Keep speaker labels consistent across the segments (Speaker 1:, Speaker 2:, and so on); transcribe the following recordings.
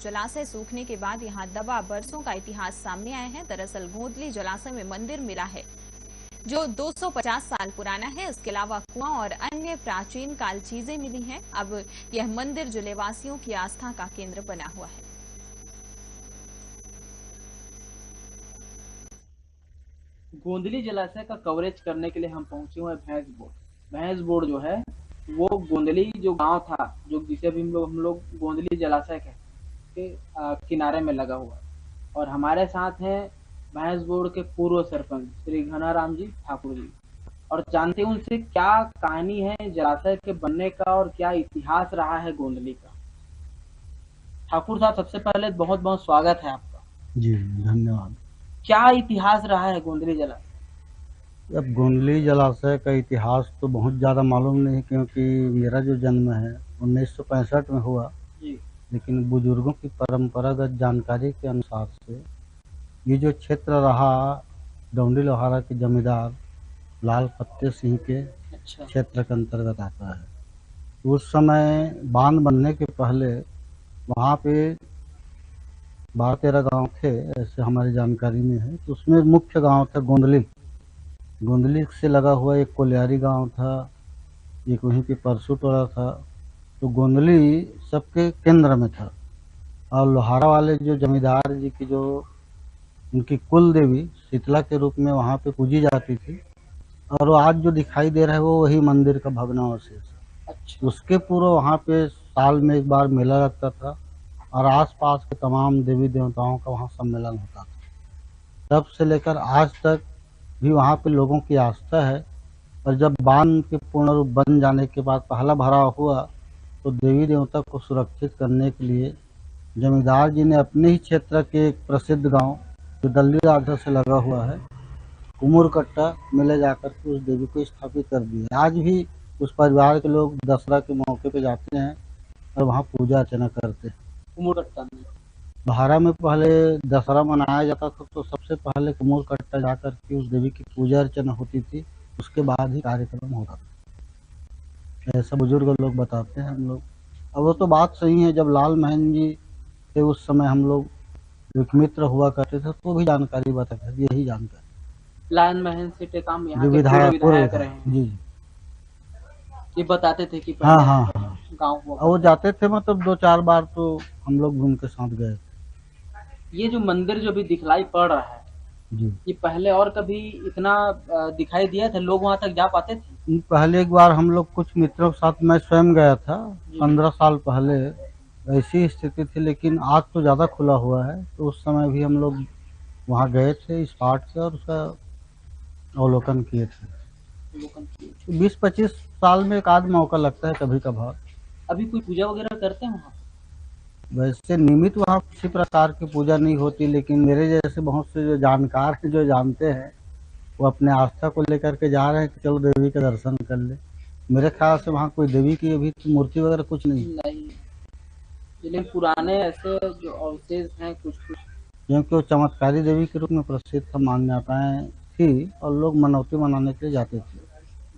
Speaker 1: जलाशय सूखने के बाद यहां दबा बरसों का इतिहास सामने आया है। दरअसल गोंदली जलाशय में मंदिर मिला है जो 250 साल पुराना है। इसके अलावा कुआं और अन्य प्राचीन काल चीजें मिली हैं। अब यह मंदिर जिलेवासियों की आस्था का केंद्र बना हुआ है।
Speaker 2: गोंदली जलाशय का कवरेज करने के लिए हम पहुंचे हुए हैं भैंस बोर्ड। भैंस बोर्ड जो है वो गोंदली जो गांव था, जो जिसे भी हम लोग गोंदली जलाशय के किनारे में लगा हुआ है। और हमारे साथ हैं भैंस बोर्ड के पूर्व सरपंच श्री घनाराम जी ठाकुर जी। और जानते हैं उनसे क्या कहानी है जलाशय के बनने का और क्या इतिहास रहा है गोंदली का। ठाकुर साहब, सबसे पहले बहुत बहुत स्वागत है आपका।
Speaker 3: जी धन्यवाद।
Speaker 2: क्या इतिहास रहा है गोंदली जलाशय?
Speaker 3: अब गोंदली जलाशय का इतिहास तो बहुत ज़्यादा मालूम नहीं, क्योंकि मेरा जो जन्म है 1965 में हुआ
Speaker 2: जी।
Speaker 3: लेकिन बुजुर्गों की परंपरागत जानकारी के अनुसार से ये जो क्षेत्र रहा डोंडी लोहारा के जमींदार लाल फत्ते सिंह के क्षेत्र के अंतर्गत आता है। उस समय बांध बनने के पहले वहाँ पे 12-13 गांव थे, ऐसे हमारी जानकारी में है। तो उसमें मुख्य गांव था गोंदली। गोंदली से लगा हुआ एक कोलियारी गांव था, एक वहीं पे परसू टोला था। तो गोंदली सबके केंद्र में था। और लोहारा वाले जो जमींदार जी की जो उनकी कुल देवी शीतला के रूप में वहाँ पे पूजी जाती थी। और वो आज जो दिखाई दे रहा है वो वही मंदिर का भग्नावशेष है। उसके पूर्व वहाँ पे साल में एक बार मेला लगता था और आसपास के तमाम देवी देवताओं का वहाँ सम्मेलन होता था। तब से लेकर आज तक भी वहाँ पे लोगों की आस्था है। और जब बांध के पूर्ण रूप बन जाने के बाद पहला भराव हुआ तो देवी देवता को सुरक्षित करने के लिए जमींदार जी ने अपने ही क्षेत्र के एक प्रसिद्ध गांव जो दल्ली राजा से लगा हुआ है कुमुरकट्टा में ले जाकर के उस देवी को स्थापित कर दिया। आज भी उस परिवार के लोग दशहरा के मौके पे जाते हैं और वहाँ पूजा अर्चना करते हैं।
Speaker 2: कुमुरकट्टा में
Speaker 3: लोहारा में पहले दशहरा मनाया जाता था तो सबसे पहले कुमुरकट्टा जाकर के उस देवी की पूजा अर्चना होती थी, उसके बाद ही कार्यक्रम होता था। ऐसा बुजुर्ग लोग बताते हैं हम लोग। अब वो तो बात सही है, जब लाल महन जी थे उस समय हम लोग एक मित्र हुआ करते थे तो भी जानकारी बताते थे, यही जानकारी।
Speaker 2: लाल महन से टेकाम यहाँ
Speaker 3: जो
Speaker 2: के
Speaker 3: विधायक
Speaker 2: रहे हैं।
Speaker 3: जी
Speaker 2: ये बताते थे कि
Speaker 3: हाँ
Speaker 2: गाँव
Speaker 3: वो जाते थे, मतलब 2-4 बार तो हम लोग भी उनके साथ गए।
Speaker 2: ये जो मंदिर जो भी दिखलाई पड़ रहा है
Speaker 3: जी,
Speaker 2: ये पहले और कभी इतना दिखाई दिया था? लोग वहाँ तक जा पाते थे?
Speaker 3: पहले एक बार हम लोग कुछ मित्रों के साथ मैं स्वयं गया था 15 साल पहले, ऐसी स्थिति थी। लेकिन आज तो ज़्यादा खुला हुआ है, तो उस समय भी हम लोग वहाँ गए थे इस पार्ट से और उसका अवलोकन किए थे। 20-25 साल में एक आध मौका लगता है कभी कभार।
Speaker 2: अभी कोई पूजा वगैरह करते हैं वहाँ?
Speaker 3: वैसे नियमित वहाँ किसी प्रकार की पूजा नहीं होती, लेकिन मेरे जैसे बहुत से जो जानकार हैं जो जानते हैं वो अपने आस्था को लेकर के जा रहे हैं कि चलो देवी के दर्शन कर ले। मेरे ख्याल से वहाँ कोई देवी की अभी मूर्ति वगैरह कुछ नहीं,
Speaker 2: लेकिन पुराने ऐसे जो अवशेष हैं कुछ
Speaker 3: क्योंकि वो चमत्कारी देवी के रूप में प्रसिद्ध मान्यताएं थी और लोग मनौती मनाने के लिए जाते थे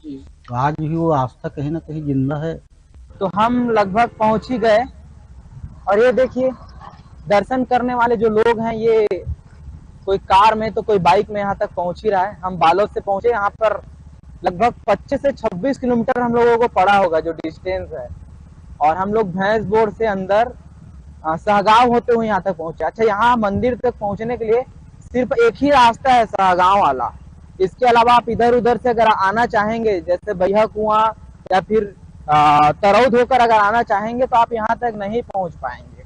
Speaker 3: जी। तो आज भी वो आस्था कहीं ना कहीं जिंदा है।
Speaker 4: तो हम लगभग पहुंच ही गए और ये देखिए दर्शन करने वाले जो लोग हैं ये कोई कार में तो कोई बाइक में यहाँ तक पहुंच ही रहा है। हम बालोद से पहुंचे, यहाँ पर लगभग 25 से 26 किलोमीटर हम लोगों को पड़ा होगा जो डिस्टेंस है। और हम लोग भैंस बोर्ड से अंदर सहगांव होते हुए यहाँ तक पहुंचे। अच्छा, यहाँ मंदिर तक पहुंचने के लिए सिर्फ एक ही रास्ता है सहगांव वाला। इसके अलावा आप इधर उधर से अगर आना चाहेंगे जैसे बैहा कुआं या फिर तरौद होकर अगर आना चाहेंगे तो आप यहाँ तक नहीं पहुंच पाएंगे,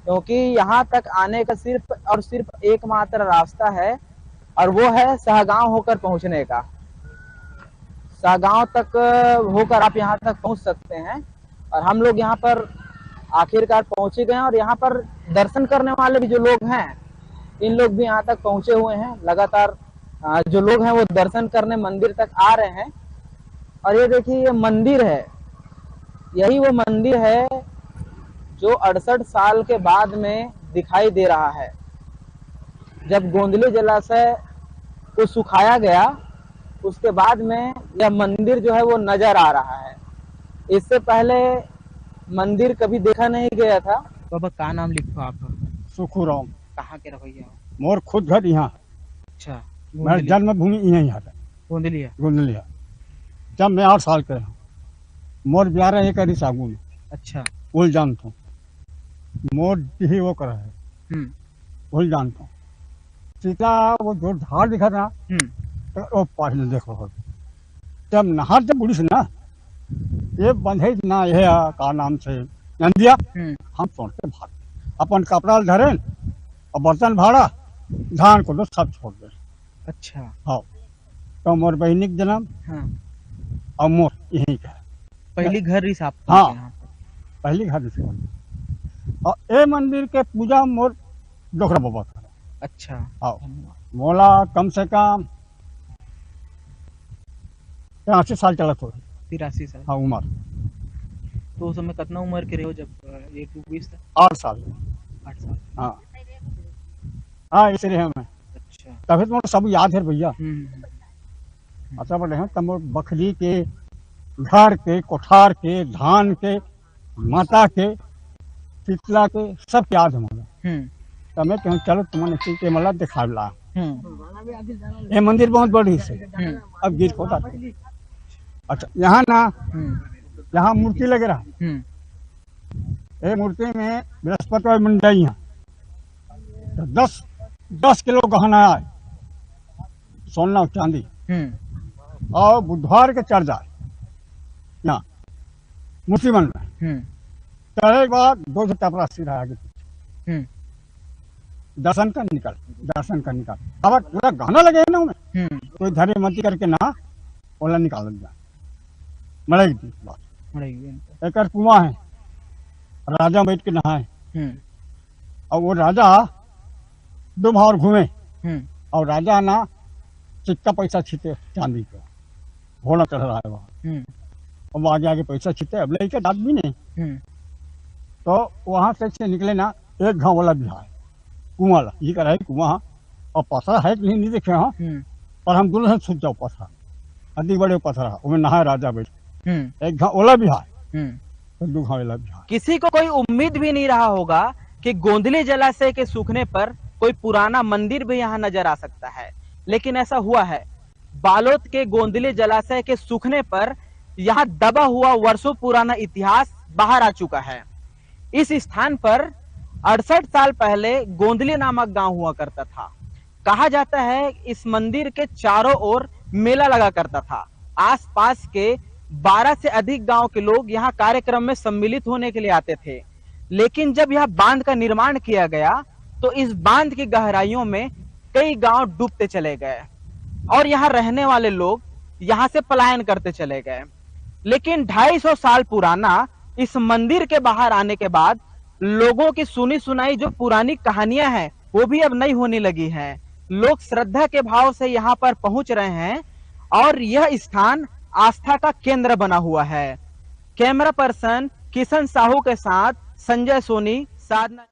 Speaker 4: क्योंकि यहाँ तक आने का सिर्फ और सिर्फ एकमात्र रास्ता है और वो है सहगांव होकर पहुंचने का। सहगांव तक होकर आप यहाँ तक पहुंच सकते हैं। और हम लोग यहाँ पर आखिरकार पहुंचे गए और यहाँ पर दर्शन करने वाले भी जो लोग हैं इन लोग भी यहाँ तक पहुंचे हुए हैं। लगातार जो लोग हैं वो दर्शन करने मंदिर तक आ रहे हैं। और ये देखिए ये मंदिर है, यही वो मंदिर है जो 68 साल के बाद में दिखाई दे रहा है। जब गोंदली जलाशय को सुखाया गया उसके बाद में यह मंदिर जो है वो नजर आ रहा है। इससे पहले मंदिर कभी देखा नहीं गया था बाबा का नाम लिखो आप?
Speaker 3: सुखुराम।
Speaker 4: कहाँ के रवैया हो?
Speaker 3: मोर खुद घर यहाँ,
Speaker 4: अच्छा,
Speaker 3: मेरा जन्मभूमि यहीं है,
Speaker 4: गोंदली है।
Speaker 3: गोंदली है। जब मैं 8 साल के हूँ, मोर 11 एकड़ सागू में।
Speaker 4: अच्छा।
Speaker 3: उल जानता हूँ, मोर ही वो कर है, उल जानता हूँ। सीता वो जो झाड़ दिखा था, तो वो पहले देखो, जब नहर जब बुढ़ी से ना, ये बंधे ना, ये का नाम से नंदिया, हम सोचते भाग अपन कपड़ा धरे और बर्तन भाड़ा, धान को तो सब छोड़ दे।
Speaker 4: अच्छा।
Speaker 3: हाँ, तो मोर बहनी के जन्म,
Speaker 4: हाँ।
Speaker 3: और मोर यहीं का
Speaker 4: पहली घर ही साफ।
Speaker 3: हाँ, पहली घर से। और ये मंदिर के पूजा मोर डोकरा बाबा का।
Speaker 4: अच्छा।
Speaker 3: हाँ, मोला कम से कम 83 साल चला तो।
Speaker 4: 83 साल।
Speaker 3: हाँ, उम्र।
Speaker 4: तो उस समय कितना उम्र के रहे हो जब ये 20 था?
Speaker 3: 8 साल।
Speaker 4: 8 साल।
Speaker 3: हाँ हाँ, इसलिए हमें।
Speaker 4: अच्छा।
Speaker 3: तभी तो सब याद है भैया। अच्छा बोले हैं तब बकरी के, घर के, कोठार के, धान के, माता के, शीतला के, सब याद है मुझे। तब मैं कहूँ चलो तुम्हें चीज के मतलब दिखा ला। ये मंदिर बहुत बड़ी से, अब गिर होता। अच्छा, यहाँ ना, यहाँ मूर्ति लग रहा है। ये मूर्ति में बृहस्पति मंडाई है, तो 10 किलो गहना है, सोना और चांदी। और बुधवार के चढ़ जाए ना मूर्ति बन में, चढ़े के बाद 2 टपरा सीधा आगे पीछे, दर्शन का निकल। अब पूरा गहना लगे है ना उन्हें, कोई धरे मती करके ना ओला निकाल जाए, मरेगी बात। एक कुआं है, राजा बैठ के नहाए, और वो राजा 2 भावर घूमे, और राजा ना सिक्का पैसा छीते चांदी का, घोड़ा चढ़ रहा है वहाँ, और वो आगे पैसा छीते। अब लेके आदमी नहीं, तो वहां से निकले ना, एक गाँव वाला बिहार कुआं वाला ये कर कुआं, और पथरा है कि नहीं देखे हाँ, पर हम दोनों से छूट जाओ पथरा, अति बड़े पथरा, उसमें नहाए राजा बैठ। एक गाँव वाला बिहार, तो 2 गाँव वाला बिहार।
Speaker 4: किसी को कोई उम्मीद भी नहीं रहा होगा कि गोंदली जलाशय के सूखने पर कोई पुराना मंदिर भी यहाँ नजर आ सकता है, लेकिन ऐसा हुआ है। बालोद के गोंदली जलाशय के सूखने पर यहाँ दबा हुआ वर्षों पुराना इतिहास बाहर आ चुका है। इस स्थान पर 68 साल पहले गोंदली नामक गांव हुआ करता था। कहा जाता है इस मंदिर के चारों ओर मेला लगा करता था। आसपास के 12 से अधिक गांव के लोग यहाँ कार्यक्रम में सम्मिलित होने के लिए आते थे। लेकिन जब यह बांध का निर्माण किया गया तो इस बांध की गहराइयों में कई गांव डूबते चले गए और यहाँ रहने वाले लोग यहाँ से पलायन करते चले गए। लेकिन 250 साल पुराना इस मंदिर के बाहर आने के बाद लोगों की सुनी सुनाई जो पुरानी कहानियां हैं वो भी अब नहीं होने लगी हैं। लोग श्रद्धा के भाव से यहाँ पर पहुंच रहे हैं और यह स्थान आस्था का केंद्र बना हुआ है। कैमरा पर्सन किशन साहू के साथ संजय सोनी, साधना।